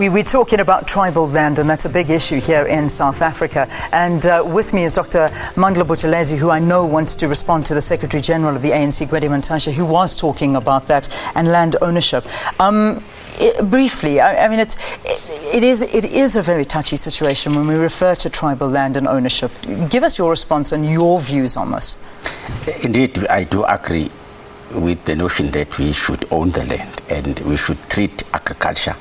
We're talking about tribal land, and that's a big issue here in South Africa. And with me is Dr. Mandla Buthelezi, who I know wants to respond to the Secretary General of the ANC, Gwede Mantashe, who was talking about that and land ownership. Briefly, I mean, it is a very touchy situation when we refer to tribal land and ownership. Give us your response and your views on this. Indeed, I do agree with the notion that we should own the land and we should treat agriculture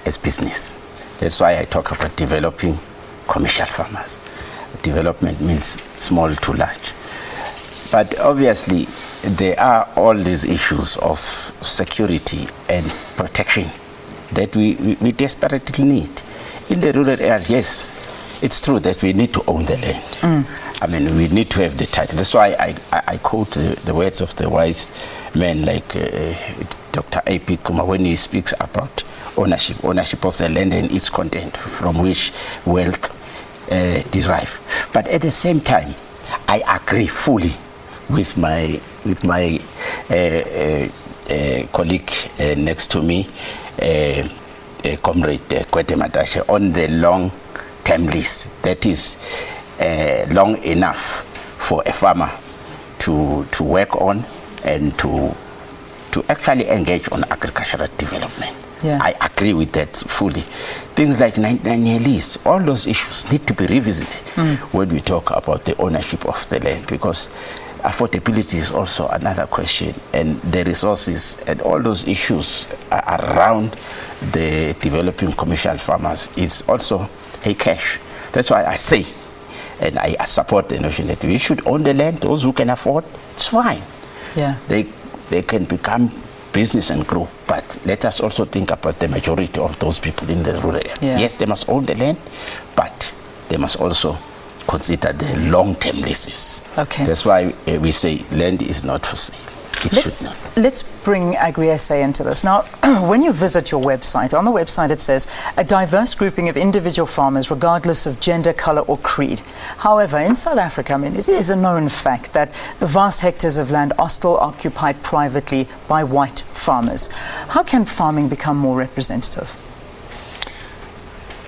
as business. That's why I talk about developing commercial farmers. Development means small to large. But obviously, there are all these issues of security and protection that we desperately need. In the rural areas, yes, it's true that we need to own the land. I mean, we need to have the title. That's why I quote the words of the wise men like Dr. A.P. Kuma when he speaks about ownership of the land and its content from which wealth derive. But at the same time, I agree fully with my colleague next to me, Comrade Gwede Mantashe, on the long-term lease. That is long enough for a farmer to work on and to actually engage on agricultural development. Yeah. I agree with that fully. Things like 99-year lease, all those issues need to be revisited when we talk about the ownership of the land, because affordability is also another question, and the resources and all those issues around the developing commercial farmers is also a cash. That's why I say, and I support the notion that we should own the land. Those who can afford, it's fine. Yeah. They can become business and grow, but let us also think about the majority of those people in the rural area. Yeah. Yes, they must own the land, but they must also consider the long-term leases. Okay. That's why we say land is not for sale. It should not. Let's bring AgriSA into this. Now, when you visit your website, on the website it says, a diverse grouping of individual farmers regardless of gender, colour or creed. However, in South Africa, I mean, it is a known fact that the vast hectares of land are still occupied privately by white farmers. How can farming become more representative?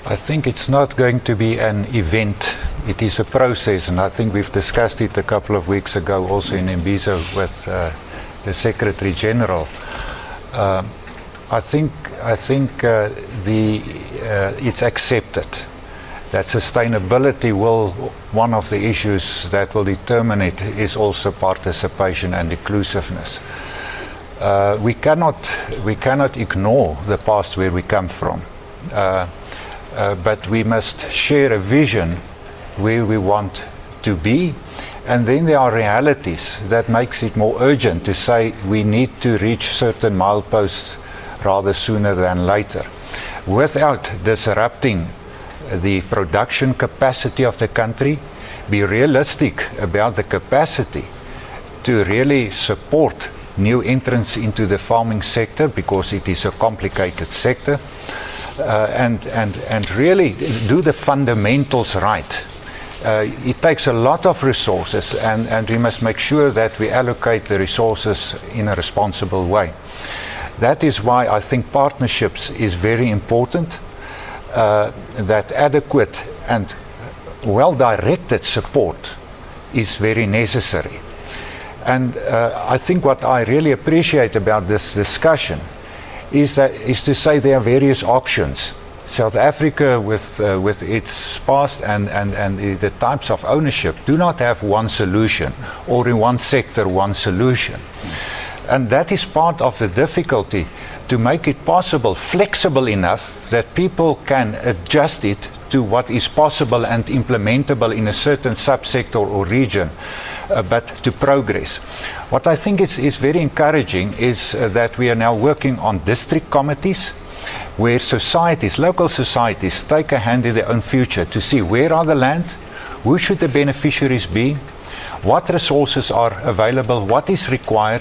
I think it's not going to be an event. It is a process, and I think we've discussed it a couple of weeks ago also in AgriSA with the Secretary General. I think it's accepted that sustainability one of the issues that will determine it is also participation and inclusiveness. We cannot ignore the past where we come from, but we must share a vision where we want to be. And then there are realities that makes it more urgent to say we need to reach certain mileposts rather sooner than later, without disrupting the production capacity of the country. Be realistic about the capacity to really support new entrants into the farming sector, because it is a complicated sector, and really do the fundamentals right. It takes a lot of resources, and we must make sure that we allocate the resources in a responsible way. That is why I think partnerships is very important, that adequate and well-directed support is very necessary. And I think what I really appreciate about this discussion is to say there are various options. South Africa, with its past and the types of ownership, do not have one solution, or in one sector one solution. And that is part of the difficulty, to make it possible, flexible enough that people can adjust it to what is possible and implementable in a certain subsector or region, but to progress. What I think is very encouraging is that we are now working on district committees, where societies, local societies, take a hand in their own future to see where are the land, who should the beneficiaries be, what resources are available, what is required.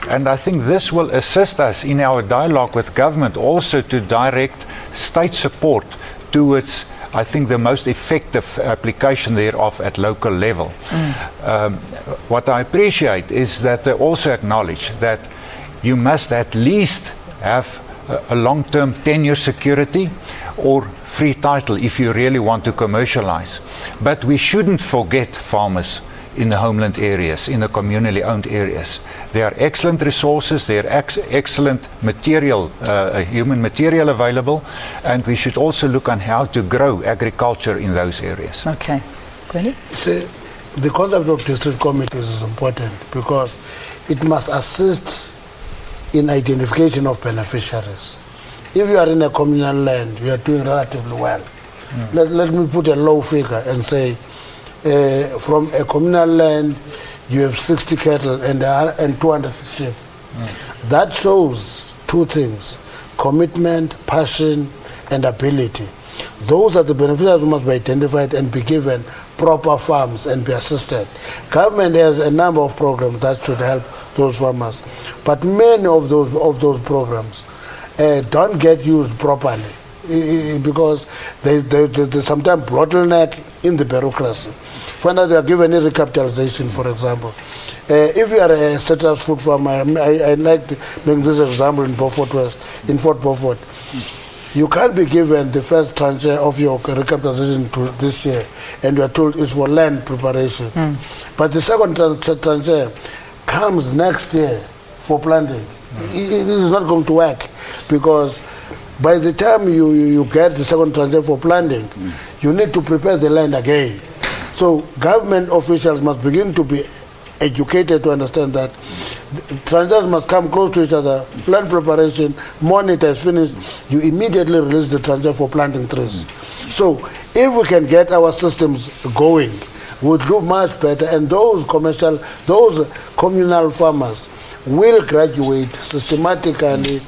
And I think this will assist us in our dialogue with government also to direct state support towards, I think, the most effective application thereof at local level. What I appreciate is that they also acknowledge that you must at least have a long-term tenure security or free title if you really want to commercialize. But we shouldn't forget farmers in the homeland areas, in the communally owned areas. There are excellent resources, there are excellent material, human material available, and we should also look on how to grow agriculture in those areas. Okay. Gwede? See, the concept of district committees is important because it must assist in identification of beneficiaries. If you are in a communal land, you are doing relatively well. Let me put a low figure and say, from a communal land, you have 60 cattle and 200 sheep. That shows two things: commitment, passion, and ability. Those are the beneficiaries who must be identified and be given proper farms and be assisted. Government has a number of programs that should help those farmers, but many of those programs don't get used properly because they sometimes bottleneck in the bureaucracy. Find out they are given a recapitalization, for example. If you are a citrus fruit farmer, I like to make this example in Beaufort West, in Fort Beaufort. You can't be given the first tranche of your recapitalization this year, and you are told it's for land preparation. But the second tranche comes next year for planting. It is not going to work because by the time you get the second tranche for planting, you need to prepare the land again. So government officials must begin to be educated to understand that tranches must come close to each other. Land preparation, monitor is finished, you immediately release the tranche for planting trees. So if we can get our systems going, we'll do much better, and those communal farmers will graduate systematically,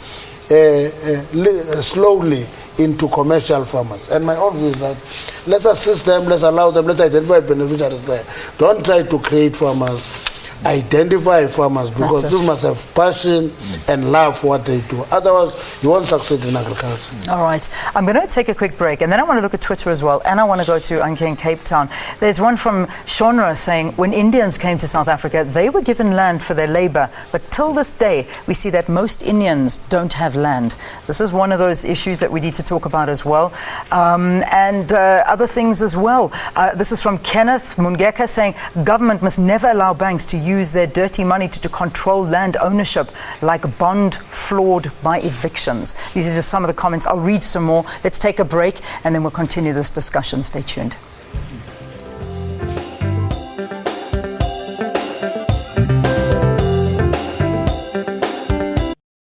slowly into commercial farmers. And my own view is that let's assist them, let's allow them, let's identify beneficiaries there. Don't try to create farmers. Identify farmers because people must have passion and love for what they do. Otherwise, you won't succeed in agriculture. All right. I'm going to take a quick break, and then I want to look at Twitter as well, and I want to go to Aninka in Cape Town. There's one from Shonra saying, when Indians came to South Africa, they were given land for their labor, but till this day, we see that most Indians don't have land. This is one of those issues that we need to talk about as well, and other things as well. This is from Kenneth Mungeka saying, government must never allow banks to use their dirty money to control land ownership like bond flawed by evictions. These are just some of the comments. I'll read some more. Let's take a break and then we'll continue this discussion. Stay tuned.